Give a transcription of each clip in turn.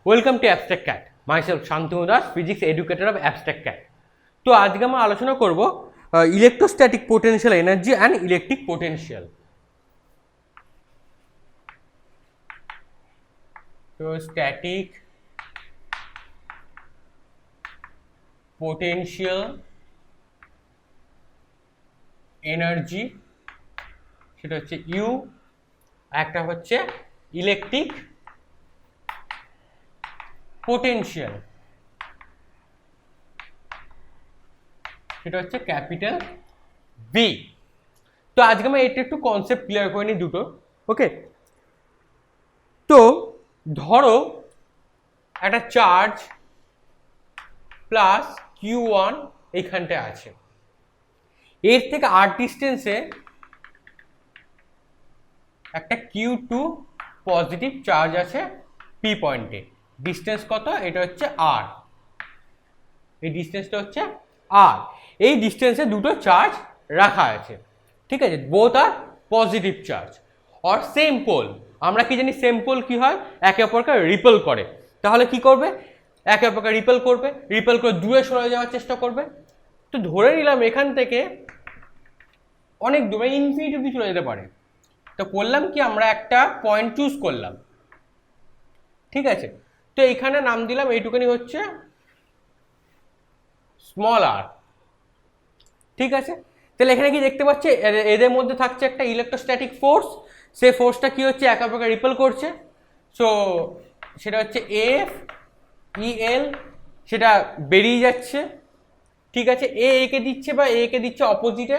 Welcome to abstract cat, myself Shantanu Das, physics educator of abstract cat. তো আজকে আমরা আলোচনা করব electrostatic potential energy and electric potential. তো স্ট্যাটিক পোটেনশিয়াল এনার্জি সেটা হচ্ছে ইউ, একটা হচ্ছে ইলেকট্রিক পোটেনশিয়াল সেটা হচ্ছে ক্যাপিটাল বি। তো আজকে আমরা এটা একটু কনসেপ্ট ক্লিয়ার করে নিই দুটো। ওকে, তো ধরো একটা চার্জ প্লাস Q1 এইখানটায় আছে, এর থেকে আর ডিস্টেন্সে একটা Q2 পজিটিভ চার্জ আছে পি পয়েন্টে। ডিস্টেন্স কত? এটা হচ্ছে আর, এই ডিস্টেন্সটা হচ্ছে আর। এই ডিস্টেন্সে দুটো চার্জ রাখা আছে, ঠিক আছে, বোথ আর positive charge or same pole. আমরা কি জানি সেম পোল কি হয়? একে অপরকে রিপেল করে। তাহলে কি করবে? একে অপরকে রিপেল করবে, রিপেল করে দূরে সরে যাওয়ার চেষ্টা করবে। তো ধরে নিলাম এখান থেকে অনেক দূরে ইনফিনিটি অবধি চলে যেতে পারে। তো করলাম কি, আমরা একটা পয়েন্ট চুজ করলাম, ঠিক আছে। তো এখানে নাম দিলাম এইটুখানি হচ্ছে স্মল আর, ঠিক আছে। তাহলে এখানে কি দেখতে পাচ্ছি, এদের মধ্যে থাকছে একটা ইলেকট্রোস্ট্যাটিক ফোর্স। সেই ফোর্সটা কি হচ্ছে? একে অপরকে রিপেল করছে। সো সেটা হচ্ছে এফ ই এল, সেটা বেরিয়ে যাচ্ছে, ঠিক আছে। এ একে দিচ্ছে বা এ কে দিচ্ছে অপোজিটে,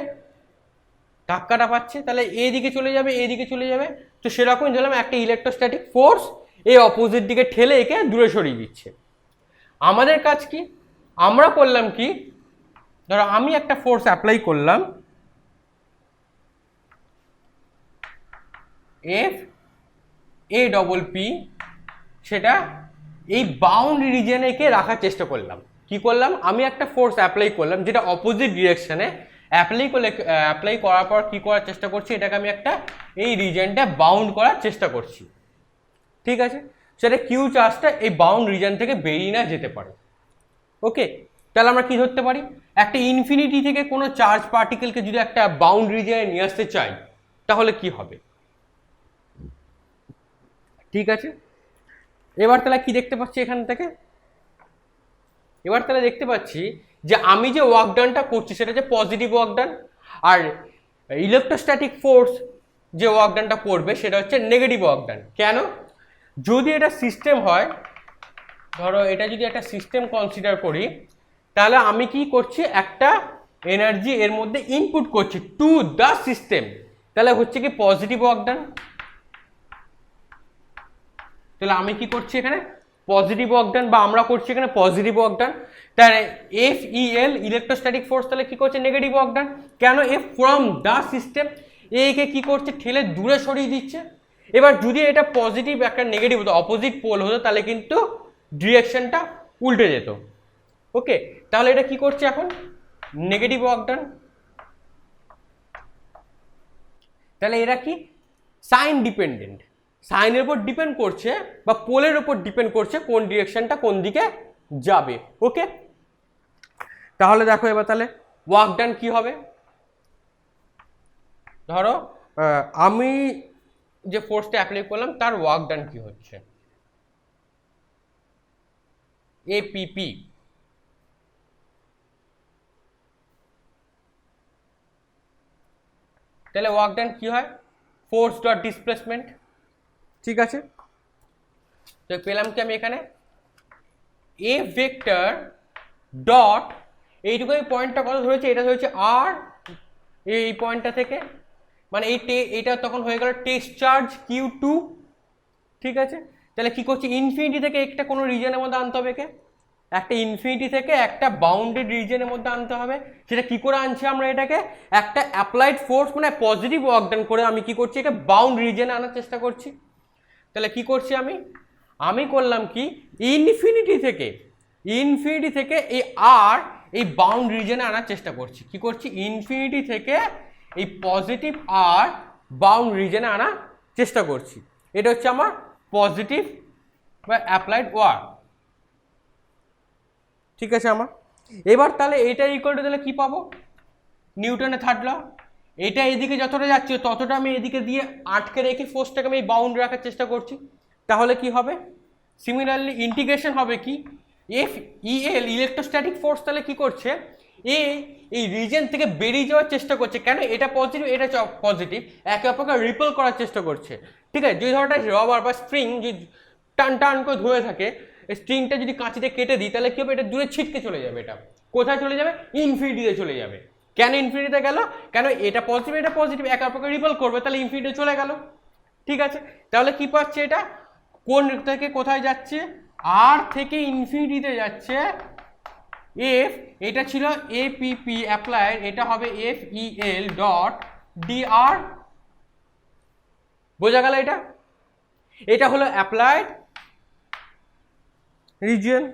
ধাক্কাটা পাচ্ছে, তাহলে এ দিকে চলে যাবে, এ দিকে চলে যাবে। তো সেরকমই ধরলাম একটা ইলেকট্রোস্ট্যাটিক ফোর্স এ অপোজিট দিকে ঠেলে একে দূরে সরিয়ে দিচ্ছে। আমাদের কাজ কি? আমরা করলাম কি, ধরো আমি একটা ফোর্স অ্যাপ্লাই করলাম এফ এ ডবল পি, সেটা এই বাউন্ড রিজিয়নে কে রাখার চেষ্টা করলাম। কি করলাম? আমি একটা ফোর্স অ্যাপ্লাই করলাম যেটা অপোজিট ডিরেকশনে। অ্যাপ্লাই করার পর কি করার চেষ্টা করছি? এটাকে আমি একটা এই রিজিয়নটা বাউন্ড করার চেষ্টা করছি, ঠিক আছে। সেটা কিউ চার্জটা এই বাউন্ড রিজিয়ন থেকে বেরিয়ে না যেতে পারে। ওকে, তাহলে আমরা কি ধরতে পারি? একটা ইনফিনিটি থেকে কোনো চার্জ পার্টিকেলকে যদি একটা বাউন্ড রিজিয়নে নিয়ে আসতে চাই তাহলে কি হবে, ঠিক আছে। এবার তাহলে কি দেখতে পাচ্ছি এখান থেকে? এবার তাহলে দেখতে পাচ্ছি যে আমি যে ওয়ার্ক ডানটা করছি সেটা যে পজিটিভ ওয়ার্ক ডান, আর ইলেকট্রোস্ট্যাটিক ফোর্স যে ওয়ার্ক ডানটা করবে সেটা হচ্ছে নেগেটিভ ওয়ার্ক ডান। কেন? যদি এটা সিস্টেম হয়, ধরো এটা যদি একটা সিস্টেম কনসিডার করি, তাহলে আমি কি করছি? একটা এনার্জি এর মধ্যে ইনপুট করছি টু দ্য সিস্টেম, তাহলে হচ্ছে কি পজিটিভ ওয়ার্ক ডান। তাহলে আমি কি করছি এখানে? পজিটিভ ওয়ার্ক ডান, বা আমরা করছি এখানে পজিটিভ ওয়ার্ক ডান। তাহলে এফ ই এল ইলেকট্রোস্ট্যাটিক ফোর্স তাহলে কি করছে? Negative work done. কেন? এফ ফ্রম দ্য সিস্টেম এ কে কি করছে? ঠেলে দূরে সরিয়ে দিচ্ছে। এবার যদি এটা পজিটিভ একটা নেগেটিভ হতো, অপোজিট পোল হতো, তাহলে কিন্তু ডিরেকশনটা উল্টে যেত। ওকে, তাহলে এটা কি করছে এখন? Negative work done. তাহলে এরা কি? সাইন ডিপেন্ডেন্ট, সাইনের উপর ডিপেন্ড করছে বা পোলের উপর ডিপেন্ড করছে কোন ডিরেকশনটা কোন দিকে যাবে। ওকে, তাহলে দেখো এবার তাহলে ওয়ার্ক ডান কি হবে। ধরো আমি যে ফোর্সটা অ্যাপ্লাই করলাম তার ওয়ার্ক ডান কি হচ্ছে? এপিপি। তাহলে ওয়ার্ক ডান কি হয়? ফোর্স ডট ডিসপ্লেসমেন্ট, ঠিক আছে। তো পেলাম কি আমি এখানে? এ ভেক্টর ডট, এইটুকু পয়েন্টটা কত ধরেছে? এটা ধরেছে আর, এই পয়েন্টটা থেকে, মানে এইটা তখন হয়ে গেল টেস্ট চার্জ Q2, ঠিক আছে। তাহলে কি করছি? ইনফিনিটি থেকে একটা কোনো রিজনের মধ্যে আনতে হবে, একটা ইনফিনিটি থেকে একটা বাউন্ডেড রিজনের মধ্যে আনতে হবে। সেটা কি করে আনছি আমরা? এটাকে একটা অ্যাপ্লাইড ফোর্স মানে পজিটিভ ওয়ার্ক ডান করে আমি কি করছি? এটা বাউন্ড রিজনে আনার চেষ্টা করছি। তাহলে কি করছি আমি করলাম কি? ইনফিনিটি থেকে এই আর এই বাউন্ড রিজনে আনার চেষ্টা করছি। কি করছি? ইনফিনিটি থেকে এই পজিটিভ আর বাউন্ড রিজনে আনার চেষ্টা করছি। এটা হচ্ছে আমার পজিটিভ বা অ্যাপ্লাইড ওয়ার্ক। ঠিক আছে আমার, এবার তাহলে এটা ইকুয়াল টু তাহলে কি পাবো, নিউটনের থার্ড ল। এটা এদিকে যতটা যাচ্ছে ততটা আমি এদিকে দিয়ে আটকে রেখে ফোর্সটাকে আমি বাউন্ড রাখার চেষ্টা করছি, তাহলে কি হবে, সিমিলারলি ইন্টিগ্রেশন হবে কি, এফ ইএল ইলেকট্রোস্ট্যাটিক ফোর্স তাহলে কি করছে, এই রিজন থেকে বেরিয়ে যাওয়ার চেষ্টা করছে, কেন এটা পজিটিভ এটা পজিটিভ, একে অপরকে রিপেল করার চেষ্টা করছে। ঠিক আছে, যদি ধরো রবার বা স্প্রিং যদি টান টান করে ধরে থাকে, স্ট্রিংটা যদি কাঁচিতে কেটে দিই তাহলে কি হবে, এটা দূরে ছিটকে চলে যাবে, এটা কোথায় চলে যাবে, ইনফিনিটিতে চলে যাবে। কেন ইনফিনিটিতে গেল, কেন এটা পজিটিভ একে অপরকে রিপেল করবে, তাহলে ইনফিনিটিতে চলে গেল। ঠিক আছে, তাহলে কি পাচ্ছে, এটা কোন থেকে কোথায় যাচ্ছে, আর থেকে ইনফিনিটিতে যাচ্ছে, এফ এটা ছিল এপিপি অ্যাপ্লাইড, এটা হবে এফ ইএল ডট ডিআর। বোঝা গেল, এটা হলো অ্যাপ্লাইড রিজিয়ন।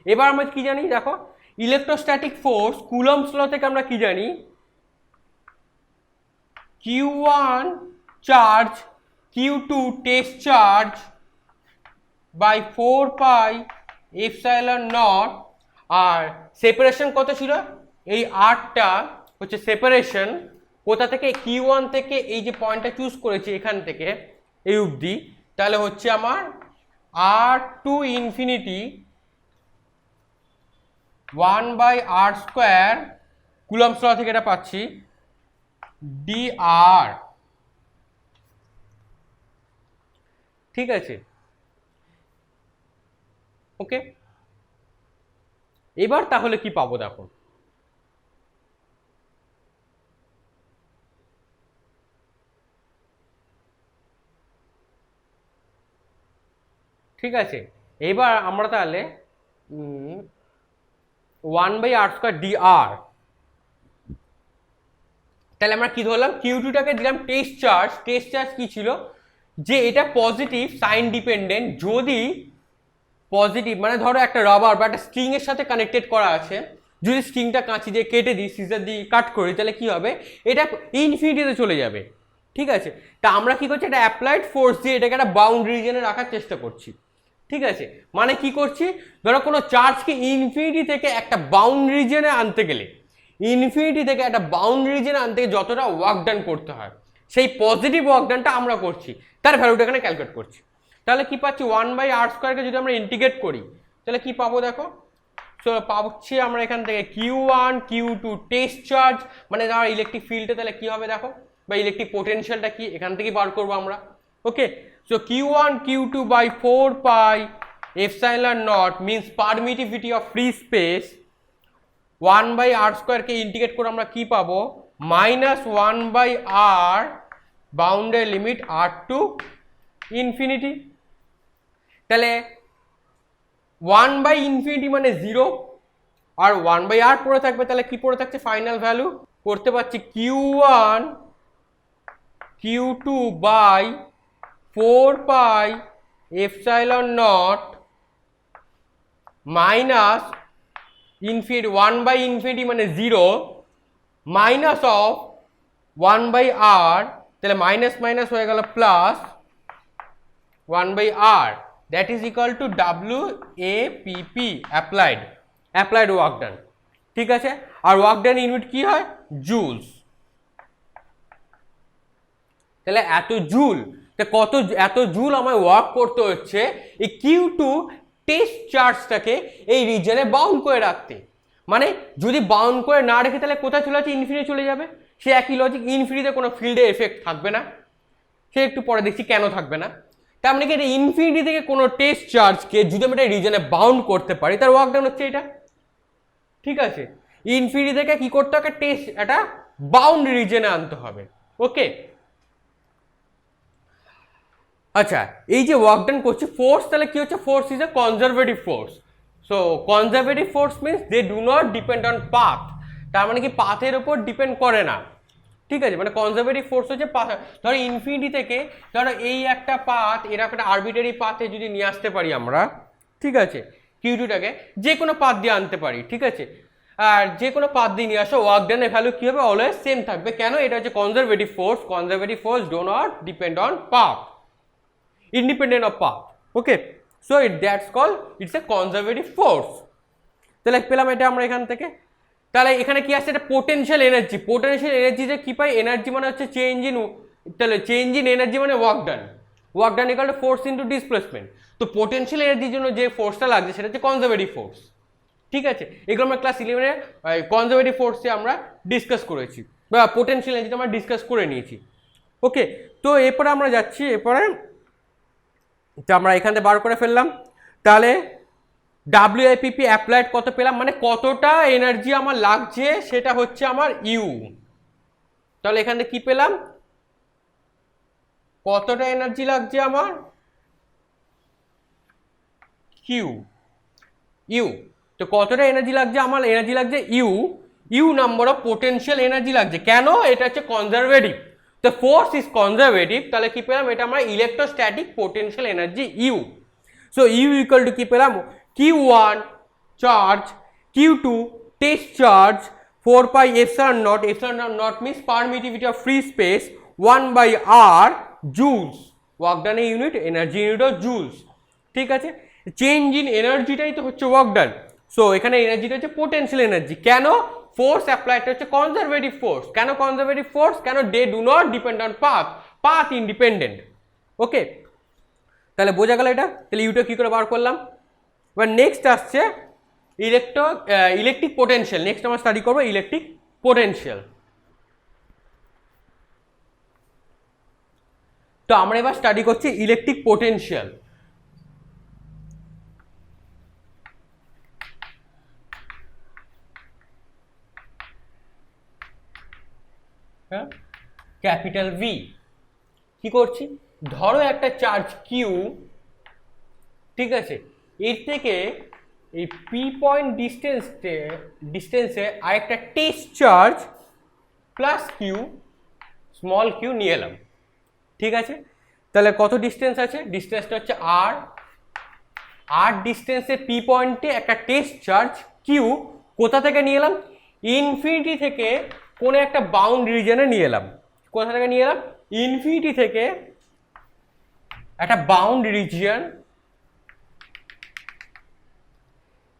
এবার আমরা কি জানি দেখো, ইলেকট্রোস্ট্যাটিক ফোর্স কুলম্বস ল থেকে আমরা কি জানি, Q1 charge Q2 test charge by 4 pi epsilon naught. আর সেপারেশন কত ছিল, এই 8টা হচ্ছে সেপারেশন, কোথা থেকে, Q1 থেকে এই যে পয়েন্টটা চুজ করেছি এখান থেকে এই অবধি, তাহলে হচ্ছে আমার R to infinity 1/r², Coulomb's law থেকে এটা পাচ্ছি dr। ঠিক আছে, ওকে, এবার তাহলে কি পাবো দেখো, ঠিক আছে, এবার আমরা তাহলে 1/r² dr, তাহলে আমরা কি ধরলাম, Q2টাকে দিলাম টেস্ট চার্জ কি ছিল, যে এটা পজিটিভ সাইন ডিপেন্ডেন্ট, যদি পজিটিভ মানে ধরো একটা রাবার বা একটা স্ট্রিং এর সাথে কানেক্টেড করা আছে, যদি স্ট্রিংটা কাঁচি দিয়ে কেটে দিই, সিজার দিয়ে কাট করি, তাহলে কি হবে, এটা ইনফিনিটিতে চলে যাবে। ঠিক আছে, তা আমরা কি করছি, এটা অ্যাপ্লাইড ফোর্স দিয়ে এটাকে একটা বাউন্ড রিজনে রাখার চেষ্টা করছি। ঠিক আছে, মানে কি করছি, ধরো কোনো চার্জকে ইনফিনিটি থেকে একটা বাউন্ড রিজনে আনতে গেলে, যতটা ওয়ার্ক ডান করতে হয়, সেই পজিটিভ ওয়ার্ক ডানটা আমরা করছি, তার ভ্যালুটা এখানে ক্যালকুলেট করছি। তাহলে কি পাচ্ছি, 1/r²কে যদি আমরা ইন্টিগ্রেট করি তাহলে কি পাবো দেখো, তো পাচ্ছি আমরা এখান থেকে Q1 Q2 টেস্ট চার্জ, মানে ধর ইলেকট্রিক ফিল্ডে তাহলে কি হবে দেখো, বা ইলেকট্রিক পোটেনশিয়ালটা কি এখান থেকেই বার করবো আমরা। ওকে, so Q1 Q2 by 4 pi epsilon naught means permittivity of free space, 1/r² কে ইন্টিগ্রেট করে আমরা কি পাবো, -1/r বাউন্ডের লিমিট r টু ইনফিনিটি। তাহলে 1/∞ মানে 0, আর 1/r পড়ে থাকবে, তাহলে কি পড়ে থাকছে, ফাইনাল ভ্যালু করতে পারছি Q1 Q2 by 4 pi epsilon naught minus infinity, 1/∞ মানে 0 মাইনাস অফ 1/r, তাহলে মাইনাস মাইনাস হয়ে গেল plus 1/r, that is equal to WAPP applied work ডান। ঠিক আছে, আর ওয়ার্ক ডান ইউনিট কি হয়, জুলস। তাহলে এত জুল আমায় ওয়ার্ক করতে হচ্ছে এই Q2 টেস্ট চার্জটাকে এই রিজনে বাউন্ড করে রাখতে। মানে যদি বাউন্ড করে না রেখে তাহলে কোথায় চলে যাচ্ছে, ইনফিনিটি চলে যাবে। সে একই লজিক, ইনফিনিটিতে কোনো ফিল্ডে এফেক্ট থাকবে না, সে একটু পরে দেখছি কেন থাকবে না। তার মানে কি, এটা ইনফিনিটি থেকে কোনো টেস্ট চার্জকে যদি আমি একটা রিজনে বাউন্ড করতে পারি, তার ওয়ার্ক ডান হচ্ছে এটা। ঠিক আছে, ইনফিনিটি থেকে কি করতে হবে, একটা বাউন্ড রিজনে আনতে হবে। ওকে, আচ্ছা, এই যে ওয়ার্ক ডান করছে ফোর্স, তাহলে কি হচ্ছে, force is a conservative force. So conservative force means they do not depend on path, তার মানে কি পাথের উপর ডিপেন্ড করে না। ঠিক আছে, মানে কনজারভেটিভ ফোর্স হচ্ছে ধরো ইনফিনিটি থেকে, ধরো এই একটা পাথ, এরকম একটা আরবিটারি পাথে যদি নিয়ে আসতে পারি আমরা, ঠিক আছে, Q2টাকে যে কোনো পাথ দিয়ে আনতে পারি। ঠিক আছে, আর যে কোনো পাথ দিয়ে নিয়ে আসো, ওয়ার্ক ডানের ভ্যালু কি হবে, অলওয়েজ সেম থাকবে। কেন, এটা হচ্ছে conservative force do not depend on path, independent of path. Okay, so that's call it's a conservative force. তাহলে পেলাম এটা আমরা এখান থেকে। তাহলে এখানে কি আসছে, এটা পোটেনশিয়াল এনার্জি। পোটেনশিয়াল এনার্জিতে কি পাই, এনার্জি মানে হচ্ছে চেঞ্জ ইন, তাহলে চেঞ্জ ইন এনার্জি মানে work done, work done equal to force into displacement. তো পোটেনশিয়াল এনার্জির জন্য যে ফোর্সটা লাগছে সেটা হচ্ছে কনজারভেটিভ ফোর্স। ঠিক আছে, এগুলো আমরা ক্লাস 11-এ কনজারভেটিভ ফোর্সে আমরা ডিসকাস করেছি, বা পোটেনশিয়াল এনার্জিটা আমরা ডিসকাস করে নিয়েছি। ওকে, তো এরপরে আমরা যাচ্ছি, এরপরে তো আমরা এখান থেকে বার করে ফেললাম। তাহলে ডাব্লিউআইপিপি অ্যাপ্লাইড কত পেলাম, মানে কতটা এনার্জি আমার লাগছে সেটা হচ্ছে আমার ইউ। তাহলে এখানে কি পেলাম, কতটা এনার্জি লাগছে আমার কিউ, ইউ। তো কতটা এনার্জি লাগছে আমার, এনার্জি লাগছে U, U number of potential energy লাগছে। কেন, এটা হচ্ছে কনজারভেটিভ, তো ফোর্স ইজ কনজারভেটিভ। তাহলে কি পেলাম, এটা আমরা electrostatic potential energy U. So U equal to কি পেলাম, Q1 charge, Q2 test charge, 4 pi epsilon naught means permittivity of free space, 1 by R joules, work done unit, energy unit of joules. ঠিক আছে, change in এনার্জিটাই তো হচ্ছে work ডান। So এখানে এনার্জিটা হচ্ছে potential energy. কেন, ফোর্স অ্যাপ্লাইডটা হচ্ছে কনজারভেটিভ ফোর্স। কেন কনজারভেটিভ ফোর্স, কেন they do not depend on path, path independent. Okay, তাহলে বোঝা গেল এটা। তাহলে ইউটা কি করে বার করলাম। এবার নেক্সট আসছে ইলেকট্রিক পোটেনশিয়াল। নেক্সট আমরা স্টাডি করবো ইলেকট্রিক পোটেনশিয়াল। তো আমরা এবার স্টাডি করছি ইলেকট্রিক পোটেনশিয়াল। হ্যাঁ, ক্যাপিটাল ভি। কি করছি, ধরো একটা চার্জ কিউ, ঠিক আছে, এর থেকে এই পি পয়েন্ট ডিস্টেন্সে আরেকটা test charge plus Q, small Q নিয়ে এলাম। ঠিক আছে, তাহলে কত ডিস্টেন্স আছে, ডিস্টেন্সটা হচ্ছে আর, আর ডিস্টেন্সে পি পয়েন্টে একটা টেস্ট চার্জ কিউ কোথা থেকে নিয়ে এলাম, ইনফিনিটি থেকে কোনো একটা বাউন্ড রিজনে নিয়ে এলাম। কোথা থেকে নিয়ে এলাম, ইনফিনিটি থেকে একটা বাউন্ড রিজিয়ন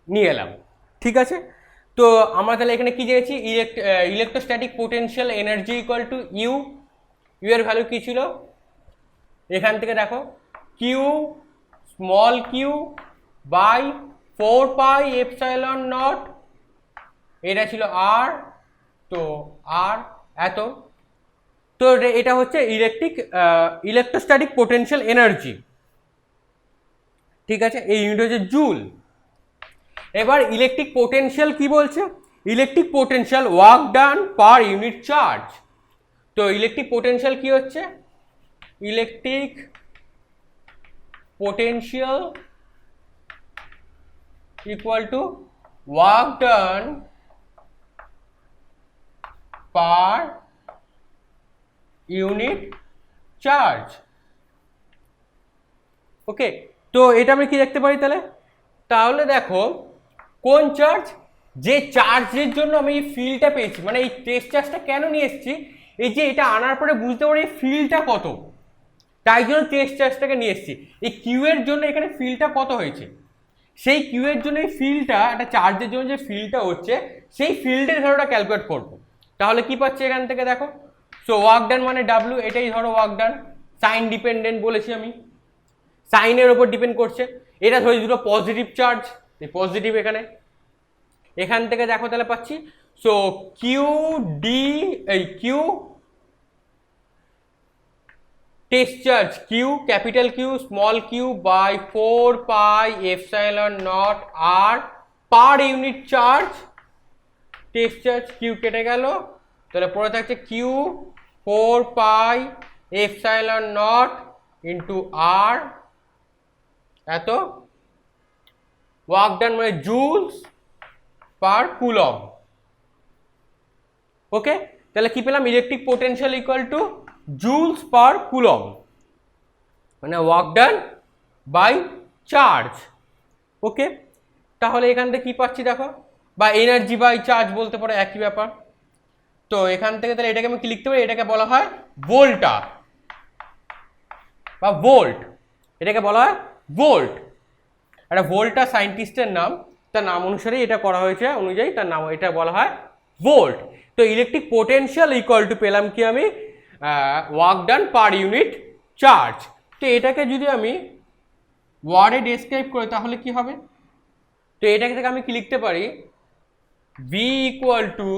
নিয়ে এলাম। ঠিক আছে, তো আমরা তাহলে এখানে কি জেনেছি, electrostatic potential energy equal to U. U এর ভ্যালু কি ছিল, এখান থেকে দেখো, Q small Q by 4 pi epsilon naught, এটা ছিল আর, তো আর এত। তো এটা হচ্ছে ইলেকট্রোস্ট্যাটিক পোটেনশিয়াল এনার্জি। ঠিক আছে, এই ইউনিট হচ্ছে জুল। এবার ইলেকট্রিক পোটেনশিয়াল কি বলছে, electric potential work done per unit charge. তো ইলেকট্রিক পোটেনশিয়াল কি হচ্ছে, electric potential equal to work done per unit charge. Okay, তো এটা আমি কি দেখতে পারি তাহলে, তাহলে দেখো কোন চার্জ, যে চার্জের জন্য আমি এই ফিল্ডটা পেয়েছি, মানে এই টেস্ট চার্জটা কেন নিয়ে এসেছি, এই যে এটা আনার পরে বুঝতে পারি এই ফিল্ডটা কত, তাই জন্য টেস্ট চার্জটাকে নিয়ে এসেছি। এই কিউ এর জন্য এখানে ফিল্ডটা কত হয়েছে, সেই কিউ এর জন্য এই ফিল্ডটা, একটা চার্জের জন্য যে ফিল্ডটা হচ্ছে সেই ফিল্ডের ভ্যালুটা ক্যালকুলেট করবো। তাহলে কি পাচ্ছি এখান থেকে দেখো, সো ওয়ার্ক ডান মানে ডাব্লিউ, এটাই ধরো ওয়ার্ক ডান, সাইন ডিপেন্ডেন্ট বলেছি আমি, সাইনের ওপর ডিপেন্ড করছে। এটা ধরে দুটো পজিটিভ চার্জ, এই পজিটিভ এখান থেকে দেখো তাহলে পাচ্ছি, সো কিউ ডি, এই Q test charge Q, capital Q small Q by 4 pi epsilon naught R per unit charge, test charge Q কেটে গেল, তাহলে পড়ে থাকছে Q 4 pi epsilon naught into R, এত ওয়ার্ক ডান মানে জুলস পার কুলম। ওকে, তাহলে কি পেলাম, electric potential equal two joules পার কুলম, মানে ওয়ার্ক ডান বাই চার্জ। ওকে, তাহলে এখান থেকে কি পাচ্ছি দেখো, বা এনার্জি বাই চার্জ বলতে পারো, একই ব্যাপার। তো এখান থেকে তাহলে এটাকে আমি কি লিখতে পারি, এটাকে বলা হয় ভোল্টা বা ভোল্ট, এটাকে বলা হয় ভোল্ট। একটা ভোল্টটা সায়েন্টিস্টের নাম, তার নাম অনুসারেই এটা করা হয়েছে, অনুযায়ী তার নাম, এটা বলা হয় ভোল্ট। তো ইলেকট্রিক পোটেনশিয়াল ইকুয়াল টু পেলাম কি আমি, work done per unit charge. তো এটাকে যদি আমি ওয়ার্ডে ডেসক্রাইব করি তাহলে কি হবে, তো এটাকে থেকে আমি কি লিখতে পারি, V equal to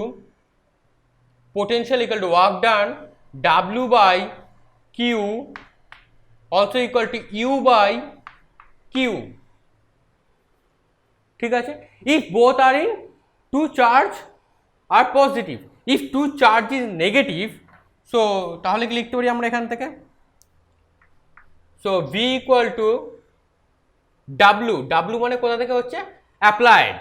potential equal to work done W by Q also equal to U by Q, ঠিক আছে। if both are in two charge are positive, if two charge is negative, so তাহলে কি লিখতে পারি আমরা এখান থেকে, so V equal to W, W মানে কোথা থেকে হচ্ছে, অ্যাপ্লাইড,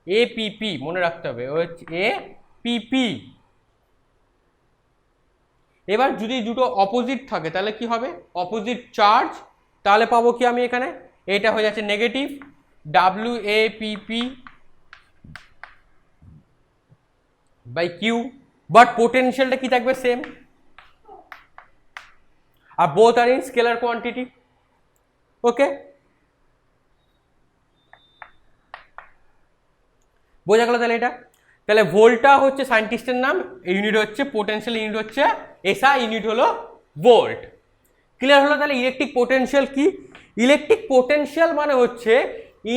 APP মনে রাখতে হবে, হচ্ছে APP। এবার যদি দুটো অপোজিট থাকে তাহলে কি হবে, অপোজিট চার্জ, তাহলে পাবো কি আমি এখানে, এটা হয়ে যাচ্ছে negative WAPP by Q, but পোটেনশিয়ালটা কি থাকবে, সেম, আর both are in scalar quantity. Okay, বোঝা গেল তাহলে এটা। তাহলে ভোল্টটা হচ্ছে সায়েন্টিস্টের নাম, ইউনিট হচ্ছে পোটেনশিয়াল, ইউনিট হচ্ছে এসআই, ইউনিট হলো ভোল্ট। ক্লিয়ার হলো। তাহলে ইলেকট্রিক পোটেনশিয়াল কি, ইলেকট্রিক পোটেনশিয়াল মানে হচ্ছে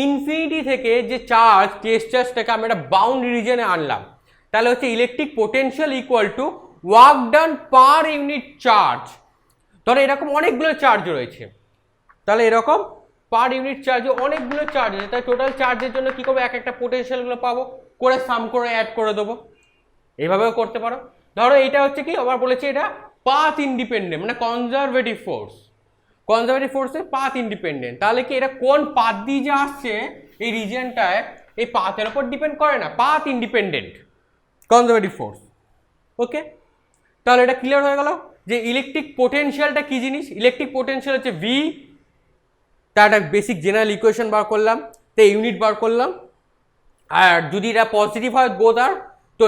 ইনফিনিটি থেকে যে চার্জ, টেস্ট চার্জটাকে আমরা একটা বাউন্ড রিজনে আনলাম, তাহলে হচ্ছে electric potential equal to work done per unit charge. ধরো এরকম অনেকগুলো চার্জ রয়েছে, তাহলে এরকম পার ইউনিট চার্জে অনেকগুলো চার্জ আছে, তাই টোটাল চার্জের জন্য কি করবো, এক একটা পোটেনশিয়ালগুলো পাবো, করে সাম করে অ্যাড করে দেবো, এইভাবেও করতে পারো। ধরো এটা হচ্ছে কি, আবার বলেছি এটা পাথ ইন্ডিপেন্ডেন্ট, মানে কনজারভেটিভ ফোর্স, কনজারভেটিভ ফোর্সে পাথ ইন্ডিপেন্ডেন্ট, তাহলে কি এটা কোন পাথ দিয়ে যে আসছে এই রিজিয়নটায়, এই পাথের উপর ডিপেন্ড করে না, পাথ ইন্ডিপেন্ডেন্ট কনজারভেটিভ ফোর্স। ওকে, তাহলে এটা ক্লিয়ার হয়ে গেল যে ইলেকট্রিক পোটেনশিয়ালটা কি জিনিস। ইলেকট্রিক পোটেনশিয়াল হচ্ছে ভি, তার একটা বেসিক জেনারেল ইকুয়েশন বার করলাম, তো ইউনিট বার করলাম, আর যদি এটা পজিটিভ হয় বোথ আর, তো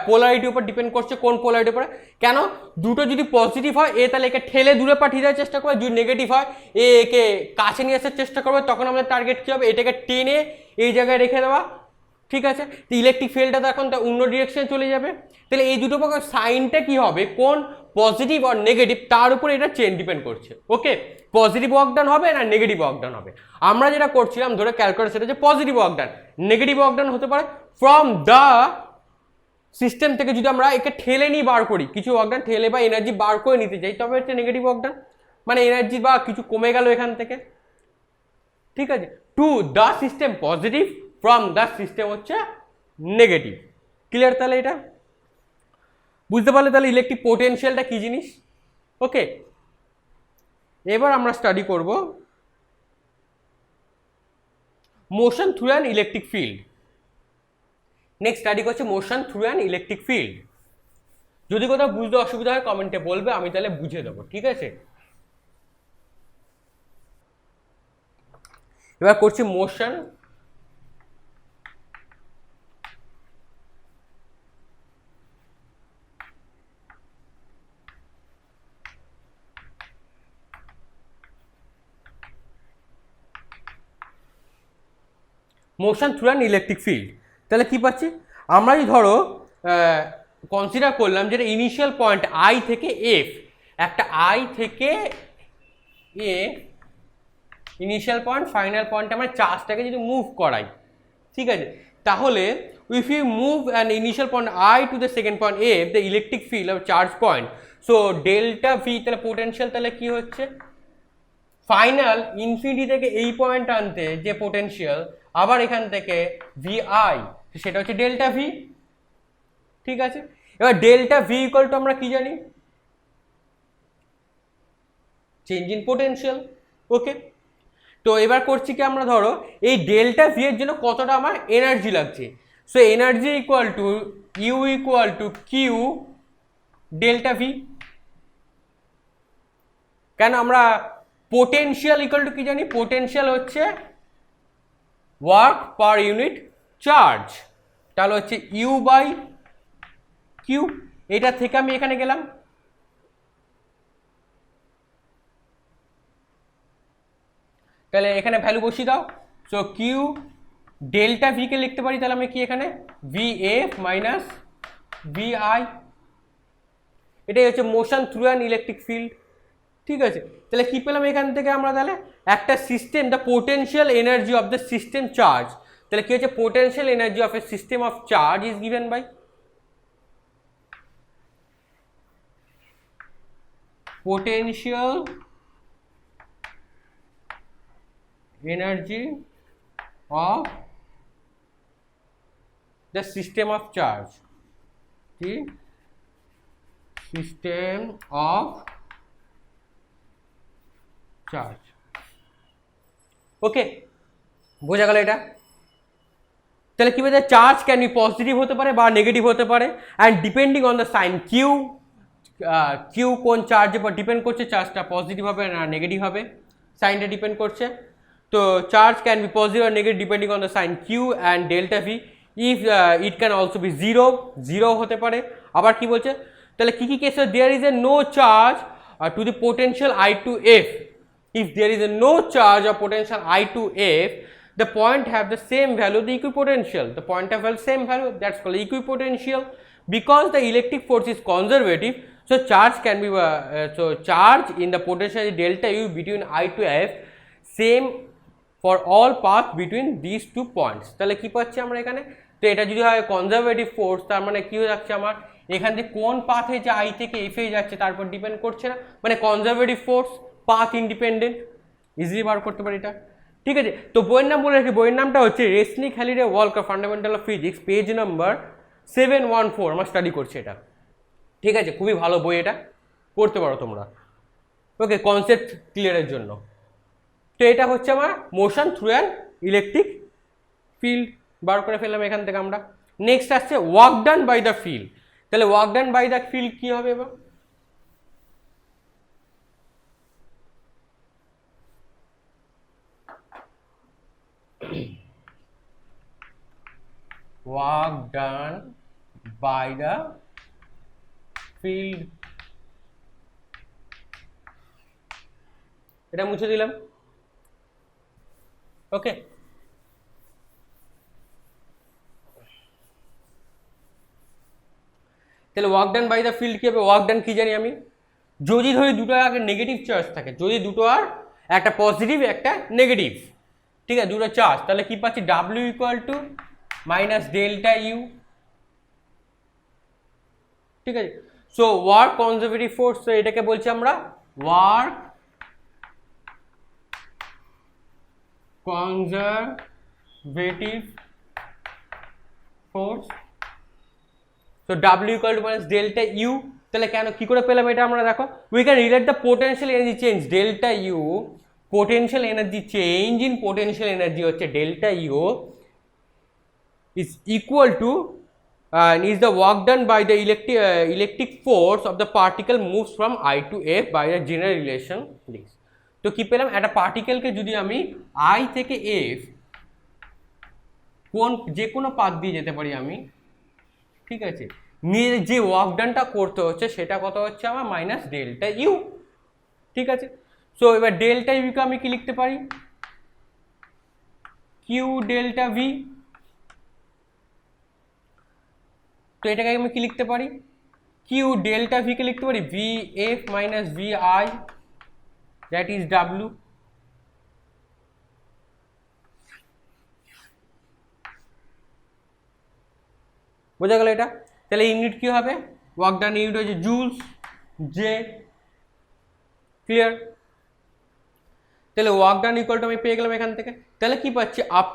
পোলারিটির উপর ডিপেন্ড করছে, কোন পোলারিটির উপরে, কেন দুটো যদি পজিটিভ হয় এ তাহলে একে ঠেলে দূরে পাঠিয়ে দেওয়ার চেষ্টা করবে, যদি নেগেটিভ হয় একে কাছে নিয়ে আসার চেষ্টা করবে, তখন আমাদের টার্গেট কী হবে, এটাকে টেনে এই জায়গায় রেখে দেওয়া, ঠিক আছে। তো ইলেকট্রিক ফিল্ডটা তো এখন অন্য ডিরেকশনে চলে যাবে, তাহলে এই দুটো প্রকার সাইনটা কি হবে, কোন পজিটিভ আর নেগেটিভ তার উপরে এটা চেন ডিপেন্ড করছে। ওকে, পজিটিভ ওয়ার্ক ডান হবে না নেগেটিভ ওয়ার্ক ডান হবে। আমরা যেটা করছিলাম ধরে ক্যালকুলেট, সেটা যে positive work done, negative work done হতে পারে ফ্রম দ্য সিস্টেম থেকে, যদি আমরা একে ঠেলে নিয়ে বার করি, কিছু ওয়ার্ক ডান ঠেলে বা এনার্জি বার করে নিতে চাই, তবে হচ্ছে নেগেটিভ ওয়ার্ক ডান, মানে এনার্জি বা কিছু কমে গেল এখান থেকে, ঠিক আছে। To the system positive, from the system হচ্ছে নেগেটিভ। ক্লিয়ার তাহলে এটা বুঝতে পারলে তাহলে ইলেকট্রিক পোটেনশিয়ালটা কি জিনিস। ওকে, এবার আমরা স্টাডি করব motion through an electric field. Next study করছে motion through an electric field. যদি কোথাও বুঝতে অসুবিধা হয় কমেন্টে বলবে, আমি তাহলে বুঝে দেবো, ঠিক আছে। এবার করছি motion motion through an electric field. তাহলে কি পাচ্ছি আমরা, যদি ধরো কনসিডার করলাম যেটা ইনিশিয়াল পয়েন্ট আই থেকে এফ, একটা আই থেকে এ ইনিশিয়াল পয়েন্ট ফাইনাল পয়েন্টে আমরা চার্জটাকে যদি মুভ করাই, ঠিক আছে, তাহলে if you move an initial point I to the second point A, the electric field of charge point, so delta V, তাহলে পোটেনশিয়াল তাহলে কি হচ্ছে, ফাইনাল ইনফিনিটি থেকে এই পয়েন্ট আনতে যে পোটেনশিয়াল, আবার এখান থেকে VI, সেটা হচ্ছে ডেল্টা ভি, ঠিক আছে। এবার ডেল্টা ভি ইকুয়াল টু আমরা কি জানি, চেঞ্জ ইন পোটেনশিয়াল। ওকে, তো এবার করছি কি আমরা, ধরো এই ডেল্টা ভি এর জন্য কতটা আমার এনার্জি লাগছে, so energy equal to U equal to Q delta V. কেন আমরা পোটেনশিয়াল ইকুয়াল টু কি জানি, পোটেনশিয়াল হচ্ছে ওয়ার্ক পার ইউনিট চার্জ, তাহলে হচ্ছে ইউ বাই কিউ। এটা থেকে আমি এখানে গেলাম, তাহলে এখানে ভ্যালু বসিয়ে দাও। সো কিউ ডেল্টা ভি কে লিখতে পারি তাহলে আমি কি এখানে V F minus V I, এটাই হচ্ছে motion through an electric field. ঠিক আছে, তাহলে কি পেলাম এখান থেকে আমরা, তাহলে একটা system the potential energy of the system charge, তাহলে কি হচ্ছে potential energy of a system of charge is given by potential energy of the system of charge, the system of charge. ওকে, বোঝা গেল এটা? তাহলে কি বলছে, চার্জ ক্যান বি পজিটিভ হতে পারে বা নেগেটিভ হতে পারে, and depending on the sign Q, Q কোন চার্জের উপর ডিপেন্ড করছে, চার্জটা পজিটিভ হবে না নেগেটিভ হবে, সাইনটা ডিপেন্ড করছে। তো চার্জ ক্যান বি পজিটিভ আর negative depending on the sign Q and delta V. If it can also be zero হতে পারে। আবার কি বলছে, তাহলে কী কী কেসে there is a no charge to the potential I to F, if there is a no charge of potential I to F, the point have the same value, the equipotential, the point have the same value, that's called equipotential. Because the electric force is conservative, so charge can be so charge in the potential delta U between I to F same for all paths between these two points. তাহলে কি পাচ্ছি আমরা এখানে, তো এটা যদি হয় conservative force, তার মানে কি হয়ে যাচ্ছে আমার এখান থেকে কোন পাথে যে আই থেকে এফ এ যাচ্ছে তার উপর ডিপেন্ড করছে না, মানে conservative force, path independent, easily বার করতে পারি এটা। ঠিক আছে, তো বইয়ের নাম বলে রাখি, বইয়ের নামটা হচ্ছে Resnick Halliday Walker fundamental of physics, page number 714, আমরা স্টাডি করছি এটা। ঠিক আছে, খুবই ভালো বই, এটা পড়তে পারো তোমরা। ওকে, কনসেপ্ট ক্লিয়ারের জন্য। তো এটা হচ্ছে আমার motion through an electric field, বার করে ফেললাম এখান থেকে আমরা। নেক্সট আসছে work done by the field. তাহলে work done by the field কি হবে এবার, work done by the field, এটা মুছে দিলাম। ওকে, তাহলে work done by the field কি হবে, ওয়ার্ক ডান কি জানি আমি, যদি ধরি দুটো আগে নেগেটিভ চার্জ থাকে, যদি দুটো আর একটা পজিটিভ একটা নেগেটিভ, ঠিক আছে, দুটো চার্জ, তাহলে কি পাচ্ছি W equal to minus delta U. ঠিক আছে, সো ওয়ার্ক কনজারভেটিভ ফোর্স, তো এটাকে বলছি আমরা work conservative force. So W equal to minus delta U. তাহলে কেন কি করে পেলাম এটা আমরা দেখো, we can relate the potential energy change delta U, potential energy change in potential energy হচ্ছে delta U is equal to is the work done by the electric force of the particle moves from I to F by the general relation this. তো কি পেলাম, একটা পার্টিকেলকে যদি আমি I থেকে F কোন যে কোনো পাথ দিয়ে যেতে পারি আমি, ঠিক আছে, নিয়ে যে ওয়ার্ক ডানটা করতে হচ্ছে সেটা কত হচ্ছে আমার মাইনাস ডেল্টা ইউ। ঠিক আছে, সো এবার ডেল্টা ইউকে আমি কি লিখতে পারি, কিউ ডেল্টা ভি। তো এটাকে আমি কি লিখতে পারি, কিউ ডেল্টা ভি কে লিখতে পারি V F minus V I, that is W. বোঝা গেল এটা? তাহলে ইউনিট কি হবে, ওয়ার্ক ডান ইউনিট হচ্ছে জুলস, জে, ক্লিয়ার? তাহলে ওয়ার্ক ডান ইকুয়াল টু আমি পেয়ে গেলাম এখান থেকে। তাহলে কি পাচ্ছি, up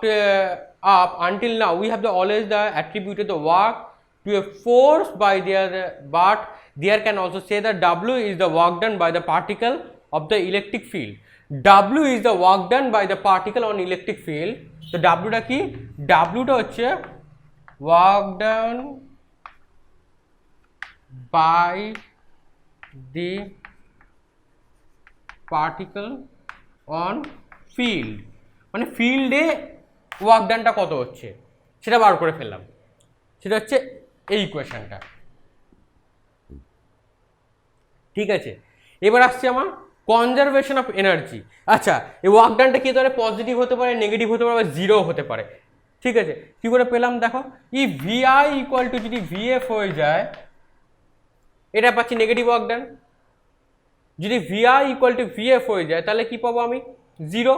until now we have the always the attributed the work to a force by their, but there can also say that W is the work done by the particle of the electric field. W is the work done by the particle on electric field. So W টা কি, W টা হচ্ছে work done by the particle on field, মানে ফিল্ডে work ডানটা কত হচ্ছে সেটা বার করে ফেললাম, সেটা হচ্ছে এই ইকুয়েশনটা। ঠিক আছে, এবার আসছে আমার কনজারভেশন অফ এনার্জি। আচ্ছা, এই ওয়ার্ক ডানটা কি হতে পারে, পজিটিভ হতে পারে, নেগেটিভ হতে পারে, বা জিরো হতে পারে। ঠিক আছে, কি করে পেলাম দেখো, ই ভিআই ইকুয়াল টু যদি ভিএফ হয়ে যায়, এটা পাচ্ছি নেগেটিভ ওয়ার্ক ডান। যদি ভিআই ইকুয়াল টু ভিএফ হয়ে যায় তাহলে কি পাবো আমি, জিরো।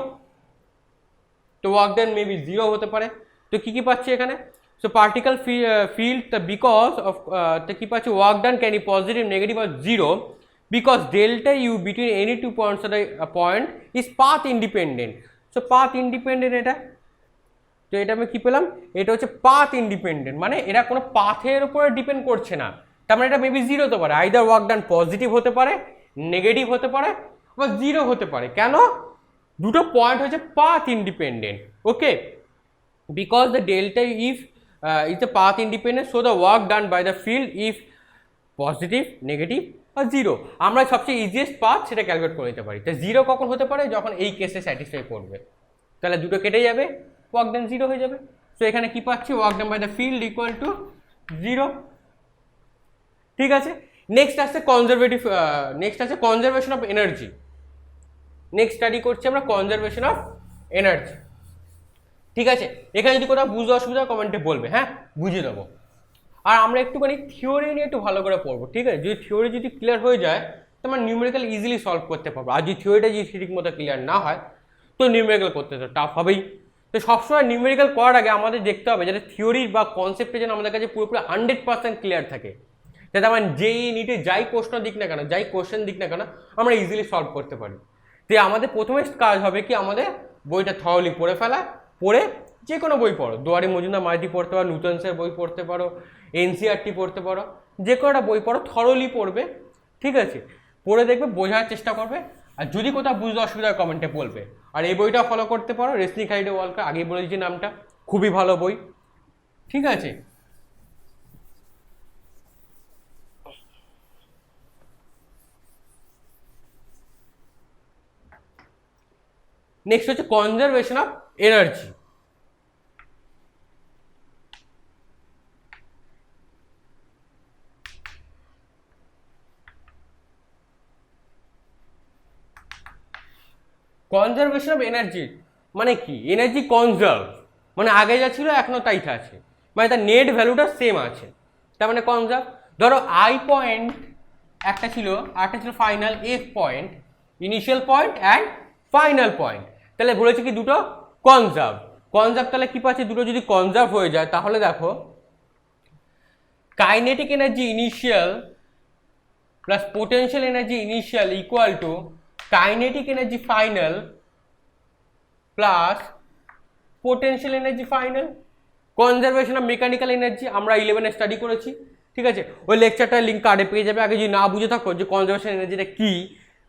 তো ওয়ার্ক ডান মেবি জিরো হতে পারে। তো কি কি পাচ্ছি এখানে, so particle field because of, তো কি পাচ্ছি, work done can be positive, negative আর zero because delta u between any two points at a point is path independent. So path independent এটা, তো এটা আমি কি পেলাম, এটা হচ্ছে পাথ ইন্ডিপেন্ডেন্ট, মানে এরা কোনো পাথের উপরে ডিপেন্ড করছে না। তার মানে এটা মেবি জিরো হতে পারে, আইদার ওয়ার্ক ডান পজিটিভ হতে পারে, নেগেটিভ হতে পারে, বা জিরো হতে পারে। কেন, দুটো পয়েন্ট হচ্ছে path independent. Okay, because the delta if is the path independent, so the work done by the field if positive, negative আর জিরো, আমরা সবচেয়ে ইজিয়েস্ট পাথ সেটা ক্যালকুলেট করে নিতে পারি। তো জিরো কখন হতে পারে, যখন এই কেসে স্যাটিসফাই করবে, তাহলে দুটো কেটে যাবে, ওয়ার্ক ডান জিরো হয়ে যাবে। তো এখানে কি পাচ্ছি, work done by the field equal to zero. ঠিক আছে, নেক্সট আসছে কনজারভেটিভ, নেক্সট আছে conservation of energy. Next study করছি আমরা কনজারভেশন অফ এনার্জি। ঠিক আছে, এখানে যদি কোথাও বুঝতে অসুবিধা কমেন্টে বলবে, হ্যাঁ বুঝিয়ে দেবো। আর আমরা একটুখানি থিওরি নিয়ে একটু ভালো করে পড়বো। ঠিক আছে, যদি থিওরি যদি ক্লিয়ার হয়ে যায় তো আমরা নিউমেরিক্যাল ইজিলি সলভ করতে পারবো। আর যদি থিওরিটা যদি ঠিক মতো ক্লিয়ার না হয় তো নিউমেরিক্যাল করতে তো টাফ হবেই। তো সবসময় নিউমেরিক্যাল করার আগে আমাদের দেখতে হবে যাতে থিওরি বা কনসেপ্টে যেন আমাদের কাছে পুরোপুরি 100% ক্লিয়ার থাকে, যাতে আমার যেই নিটে যাই প্রশ্ন দিক না কেন, যাই কোশ্চেন দিক না কেন, আমরা ইজিলি সলভ করতে পারি। তো আমাদের প্রথমে কাজ হবে কি, আমাদের বইটা থরলি পড়ে ফেলা, পড়ে যে কোনো বই পড়ো, দুয়ারি মজুমদার মাইতি পড়তে পারো, নিউটনসের বই পড়তে পারো, এনসিআরটি পড়তে পারো, যে কোনো একটা বই পড়ো, থরলি পড়বে। ঠিক আছে, পড়ে দেখবে, বোঝার চেষ্টা করবে, আর যদি কোথাও বুঝতে অসুবিধা কমেন্টে বলবে। আর এই বইটা ফলো করতে পারো, রেসনিক হাইডে ওয়ালকার, আগেই বলে দিচ্ছি নামটা, খুবই ভালো বই। ঠিক আছে, নেক্সট হচ্ছে conservation of energy. Conservation of energy মানে কি, এনার্জি কনজার্ভ মানে আগে যা ছিল এখনো তাই আছে, মানে তার নেট ভ্যালুটা সেম আছে, তার মানে কনজার্ভ। ধরো আই পয়েন্ট একটা ছিল, আরেকটা ছিল final F point, initial point and final point, তাহলে বলেছে কি দুটো কনজার্ভ। কনজার্ভ তাহলে কি পাচ্ছে, দুটো যদি কনজার্ভ হয়ে যায় তাহলে দেখো kinetic energy initial plus potential energy initial equal to kinetic energy final plus potential energy final. Conservation of mechanical energy আমরা 11-এ স্টাডি করেছি। ঠিক আছে, ওই লেকচারটার লিঙ্ক কার্ডে পেয়ে যাবে। আগে যদি না বুঝে থাকো যে কনজারভেশন এনার্জিটা কি,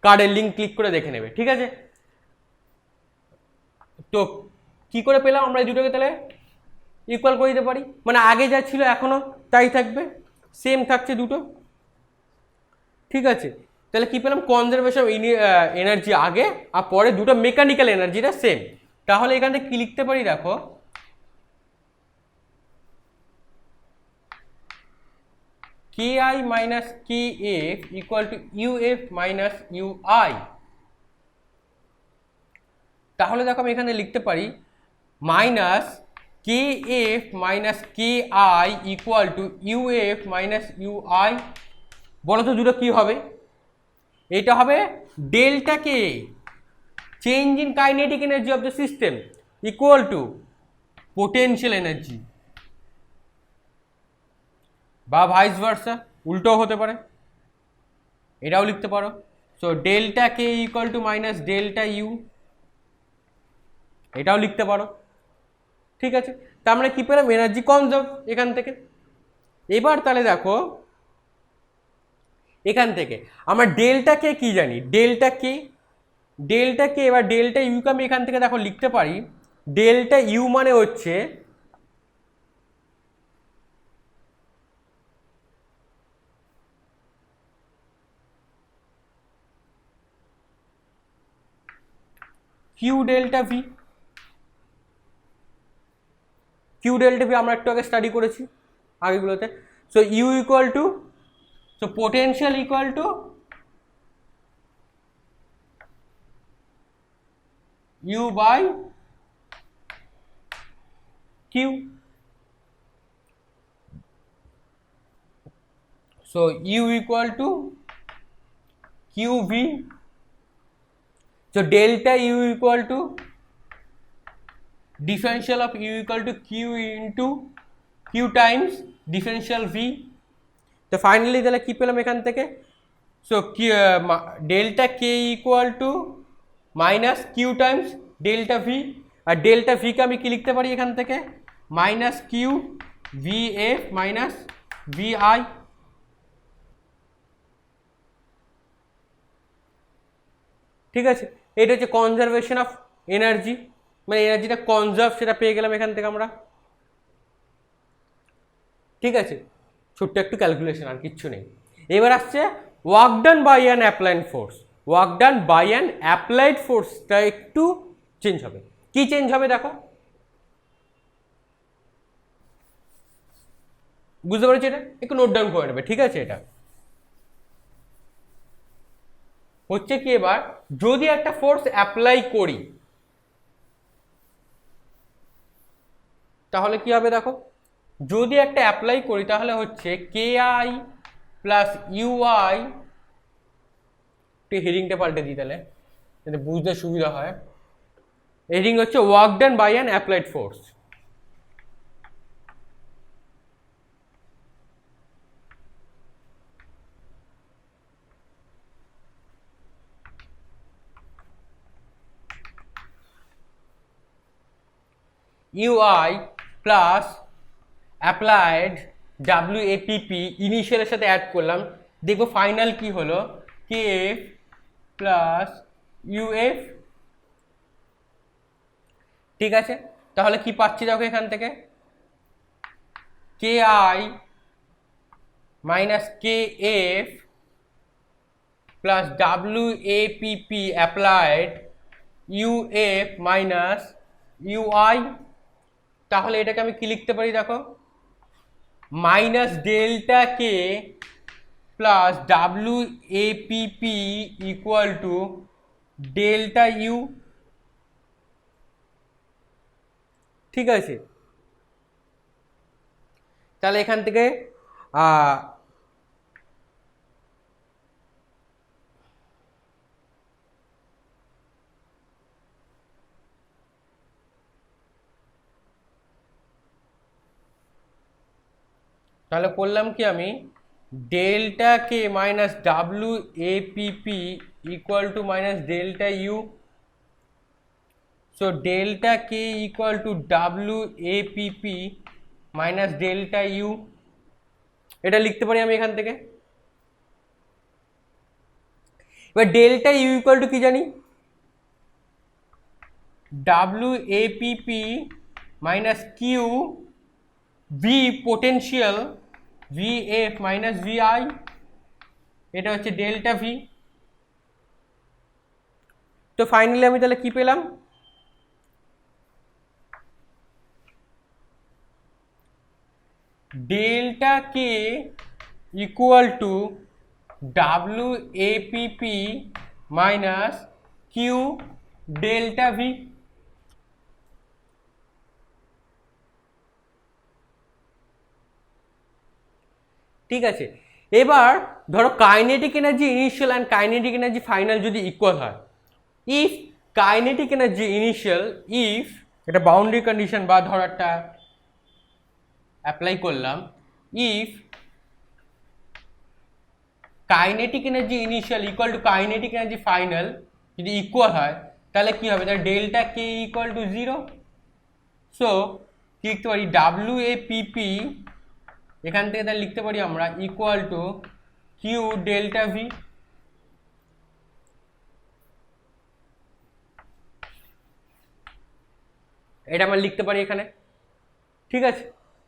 কার্ডের লিঙ্ক ক্লিক করে দেখে নেবে। ঠিক আছে, তো কি করে পেলাম আমরা এই দুটোকে, তাহলে ইকুয়াল করে দিতে পারি, মানে আগে যা ছিল এখনো তাই থাকবে, সেম থাকছে দুটো। ঠিক আছে, তাহলে কি পেলাম, কনজারভেশন এনার্জি আগে আর পরে দুটো মেকানিক্যাল এনার্জিটা সেম। তাহলে এখান থেকে কি লিখতে পারি দেখো, KI minus KF equal to UF minus UI। তাহলে দেখো আমি এখানে লিখতে পারি minus KF minus KI equal to UF minus UI। বলো তো দুটো কি হবে, এটা হবে delta K, change in kinetic energy of the system, equal to potential energy, বা ভাইস ভার্সা, উল্টো হতে পারে, এটাও লিখতে পারো। So delta K equal to minus delta you, এটাও লিখতে পারো। ঠিক আছে, তার মানে কি পেলাম, এনার্জি কনজার্ভ এখান থেকে। এবার তাহলে দেখো এখান থেকে আমরা ডেল্টা কে কি জানি, ডেল্টা কে, এবার ডেল্টা ইউকে আমি এখান থেকে দেখো লিখতে পারি, ডেল্টা ইউ মানে হচ্ছে Q delta V. Q delta V আমরা একটু আগে স্টাডি করেছি আগেগুলোতে। So U equal to, so potential equal to u by q. So u equal to qv. So delta u equal to differential of u equal to q into q times differential v. তো finally তাহলে কি পেলাম এখান থেকে? So delta K equal to minus Q times delta V, আর ডেল্টা ভিকে আমি কি লিখতে পারি এখান থেকে? Minus Q V F minus V I. ঠিক আছে, এটা হচ্ছে কনজারভেশন অফ এনার্জি, মানে এনার্জিটা কনজার্ভ সেটা পেয়ে গেলাম এখান থেকে আমরা। ঠিক আছে, ছোট্ট একটু ক্যালকুলেশন, আর কিচ্ছু নেই। এবার আসছে work done by an applied force. Work done by an applied ফোর্সটা একটু চেঞ্জ হবে। কি চেঞ্জ হবে দেখো, বুঝতে পারছি? এটা একটু নোট ডাউন করে নেবে। ঠিক আছে, এটা হচ্ছে কি, এবার যদি একটা ফোর্স অ্যাপ্লাই করি তাহলে কি হবে দেখো, যদি একটা অ্যাপ্লাই করি তাহলে হচ্ছে কে আই প্লাস ইউআই, একটু হেডিংটা পাল্টে দিই তাহলে যাতে বুঝতে সুবিধা হয়। হেডিং হচ্ছে work done by an applied force. UI plus applied WAPP ইনিশিয়ালের সাথে অ্যাড করলাম, দেখবো ফাইনাল কি হলো, কে এফ প্লাস ইউএফ। ঠিক আছে, তাহলে কি পাচ্ছি দেখো এখান থেকে, K I minus K F plus WAPP applied UF minus UI. তাহলে এটাকে আমি কি লিখতে পারি দেখো, minus delta K plus WAPP equal to delta U. ঠিক আছে, তাহলে এখান থেকে তাহলে করলাম কি আমি, delta K minus W APP equal to minus delta U. So delta K equal to W APP minus delta U, এটা লিখতে পারি আমি এখান থেকে। এবার ডেল্টা ইউ ইকুয়াল টু কি জানি, W APP minus Q V potential V F minus V I, এটা হচ্ছে ডেল্টা ভি। তো ফাইনালি আমি তাহলে কি পেলাম, delta K equal to W APP minus Q delta V. ঠিক আছে, এবার ধরো kinetic energy initial and kinetic energy final যদি ইকুয়াল হয়, if kinetic energy initial, if এটা বাউন্ডারি কন্ডিশন বা ধরো একটা অ্যাপ্লাই করলাম, if kinetic energy initial equal to kinetic energy final যদি ইকুয়াল হয় তাহলে কি হবে, তাহলে delta K equal to 0। So কি লিখতে পারি, ডাব্লিউ এ পিপি এখান থেকে তাহলে লিখতে পারি আমরা equal to Q delta V. এটা আমরা লিখতে পারি এখানে। ঠিক আছে,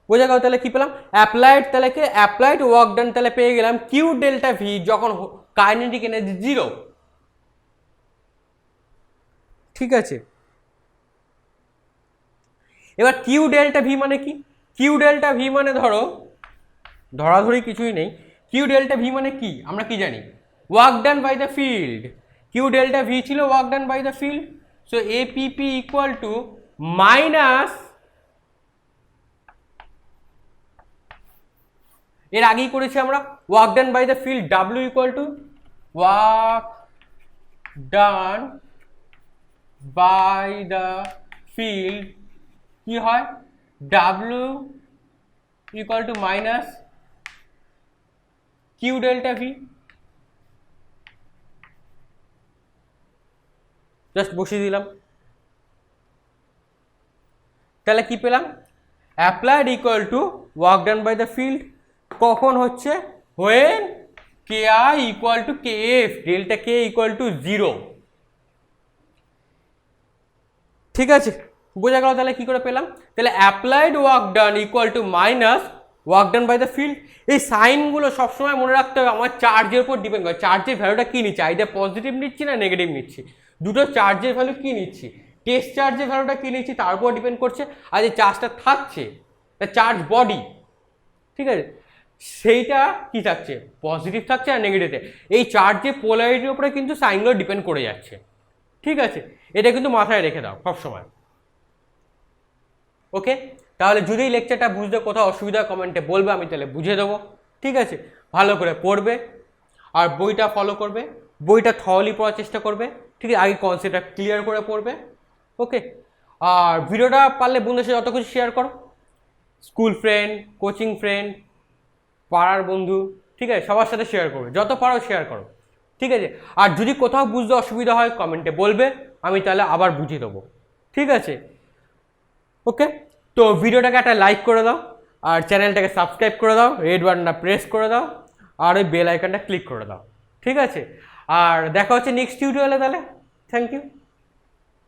বোঝা গেল। তাহলে কি পেলাম, অ্যাপ্লাইড, তাহলে কি অ্যাপ্লাইড ওয়ার্ক ডান তাহলে পেয়ে গেলাম কিউ ডেল্টা ভি যখন কাইনেটিক এনার্জি 0। ঠিক আছে, এবার কিউ ডেল্টা ভি মানে কি, কিউ ডেল্টা ভি মানে ধরো ধরাধরি কিছুই নেই, কিউ ডেল্টা ভি মানে কি আমরা কি জানি, work done by the field. Q delta V ছিল work done by the field. So APP equal to minus, এর আগেই করেছি আমরা work done by the field W equal to work done by the field কি হয় W equal to minus Q delta V. Just বসিয়ে দিলাম, তাহলে কি পেলাম applied equal to work done by the field কখন হচ্ছে when ki equal to kf delta k equal to 0। ঠিক আছে, বোঝা গেল তাহলে কি করে পেলাম, তাহলে applied work done equal to minus work done by the field. এই সাইনগুলো সবসময় মনে রাখতে হবে আমার চার্জের উপর ডিপেন্ড করে, চার্জের ভ্যালুটা কী নিচ্ছি, আইদার পজিটিভ নিচ্ছি না নেগেটিভ নিচ্ছি, দুটো চার্জের ভ্যালু কী নিচ্ছি, টেস্ট চার্জের ভ্যালুটা কী নিচ্ছি তার উপর ডিপেন্ড করছে, আর যে চার্জটা থাকছে চার্জ বডি, ঠিক আছে, সেইটা কি থাকছে পজিটিভ থাকছে আর নেগেটিভে, এই চার্জের পোলারিটির উপরে কিন্তু সাইনগুলো ডিপেন্ড করে যাচ্ছে। ঠিক আছে, এটা কিন্তু মাথায় রেখে দাও সবসময়। ওকে, তাহলে যদি লেকচারটা বুঝতে কোথাও অসুবিধা কমেন্টে বলবে, আমি তাহলে বুঝে দেবো। ঠিক আছে, ভালো করে পড়বে আর বইটা ফলো করবে, বইটা থরলি পড়ার চেষ্টা করবে। ঠিক আছে, আগে কনসেপ্টটা ক্লিয়ার করে পড়বে। ওকে, আর ভিডিওটা পারলে বন্ধুদের সাথে যত কিছু শেয়ার করো, স্কুল ফ্রেন্ড, কোচিং ফ্রেন্ড, পাড়ার বন্ধু, ঠিক আছে, সবার সাথে শেয়ার করবে, যত পারো শেয়ার করো। ঠিক আছে, আর যদি কোথাও বুঝতে অসুবিধা হয় কমেন্টে বলবে, আমি তাহলে আবার বুঝিয়ে দেবো। ঠিক আছে, ওকে, তো ভিডিওটাকে একটা লাইক করে দাও আর চ্যানেলটাকে সাবস্ক্রাইব করে দাও, রেড বাটনটা প্রেস করে দাও আর ওই বেল আইকনটা ক্লিক করে দাও। ঠিক আছে, আর দেখা হচ্ছে নেক্সট টিউটোরিয়ালে, তাহলে থ্যাংক ইউ।